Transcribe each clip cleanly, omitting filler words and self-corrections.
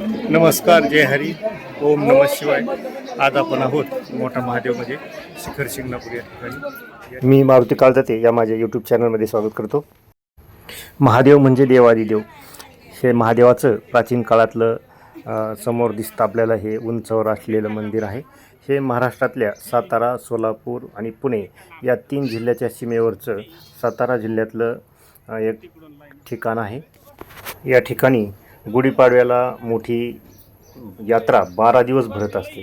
नमस्कार, जय हरी, ओम नमः शिवाय. आज आपण आहोत मोठा महादेव म्हणजे शिखर शिंगणापूर या ठिकाणी. मी मारुती काळजाते या माझ्या यूट्यूब चॅनलमध्ये स्वागत करतो. महादेव म्हणजे देवादिदेव. हे महादेवाचं प्राचीन काळातलं समोर दिसतं आपल्याला हे उंचावर असलेलं मंदिर आहे. हे महाराष्ट्रातल्या सातारा, सोलापूर आणि पुणे या 3 जिल्ह्याच्या सीमेवरचं सातारा जिल्ह्यातलं एक ठिकाण आहे. या ठिकाणी गुढीपाडव्याला मोठी यात्रा 12 दिवस भरत असते.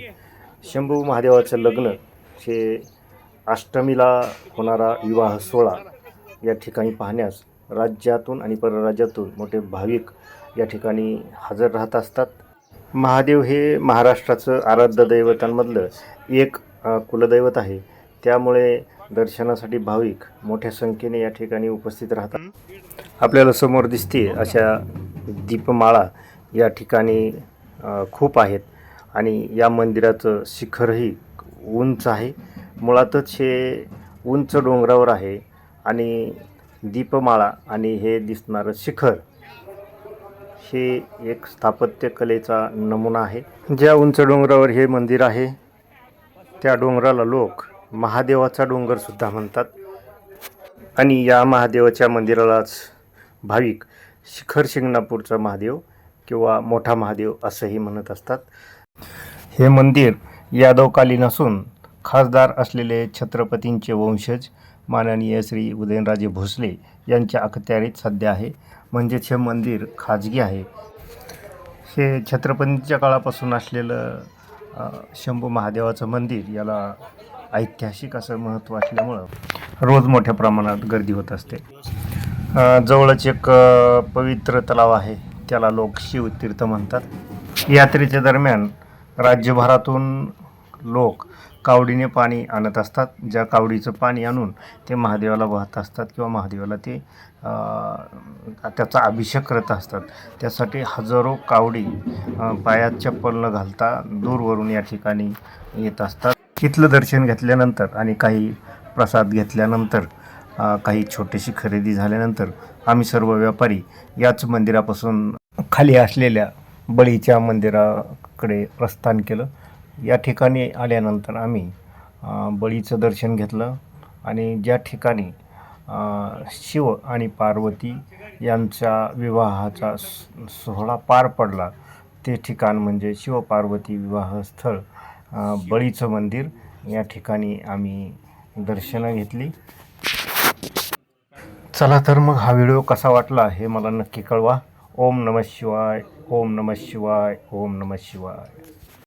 शंभू महादेवाचं लग्न हे अष्टमीला होणारा विवाह सोहळा या ठिकाणी पाहण्यास राज्यातून आणि परराज्यातून मोठे भाविक या ठिकाणी हजर राहत असतात. महादेव हे महाराष्ट्राचं आराध्य दैवतांमधलं एक कुलदैवत आहे. त्यामुळे दर्शनासाठी भाविक मोठ्या संख्येने या ठिकाणी उपस्थित राहतात. आपल्याला समोर दिसते अशा दीपमाळा या ठिकाणी खूप आहेत आणि या मंदिराचं शिखरही उंच आहे. मुळातच हे उंच डोंगरावर आहे आणि दीपमाळा आणि हे दिसणारं शिखर हे एक स्थापत्यकलेचा नमुना आहे. ज्या उंच डोंगरावर हे मंदिर आहे त्या डोंगराला लोक महादेवाचा डोंगरसुद्धा म्हणतात आणि या महादेवाच्या मंदिरालाच भाविक शिखर शिंगणापूरचा महादेव किंवा मोठा महादेव असंही म्हणत असतात. हे मंदिर यादवकालीन असून खासदार असलेले छत्रपतींचे वंशज माननीय श्री उदयनराजे भोसले यांच्या अखत्यारीत सध्या आहे. म्हणजेच हे मंदिर खाजगी आहे. हे छत्रपतींच्या काळापासून असलेलं शंभू महादेवाचं मंदिर याला ऐतिहासिक असं महत्त्व असल्यामुळं रोज मोठ्या प्रमाणात गर्दी होत असते. जवळच एक पवित्र तलाव आहे, त्याला लोक शिवतीर्थ म्हणतात. यात्रेच्या दरम्यान राज्यभरातून लोक कावडीने पाणी आणत असतात. ज्या कावडीचं पाणी आणून ते महादेवाला वाहत असतात किंवा महादेवाला ते त्याचा अभिषेक करत असतात. त्यासाठी हजारो कावडी पायात चप्पल न घालता दूरवरून या ठिकाणी येत असतात. इथलं दर्शन घेतल्यानंतर आणि काही प्रसाद घेतल्यानंतर काही छोटीशी खरेदी झाल्यानंतर आम्ही सर्व व्यापारी याच मंदिरापासून खाली असलेल्या बळीच्या मंदिराकडे प्रस्थान केलं. या ठिकाणी आल्यानंतर आम्ही बळीचं दर्शन घेतलं आणि ज्या ठिकाणी शिव आणि पार्वती यांचा विवाहाचा सोहळा पार पडला ते ठिकाण म्हणजे शिवपार्वती विवाहस्थळ बळीचं मंदिर. या ठिकाणी आम्ही दर्शनं घेतली. चला तर मग हा व्हिडिओ कसा वाटला हे मला नक्की कळवा. ओम नमः शिवाय, ओम नमः शिवाय, ओम नमः शिवाय.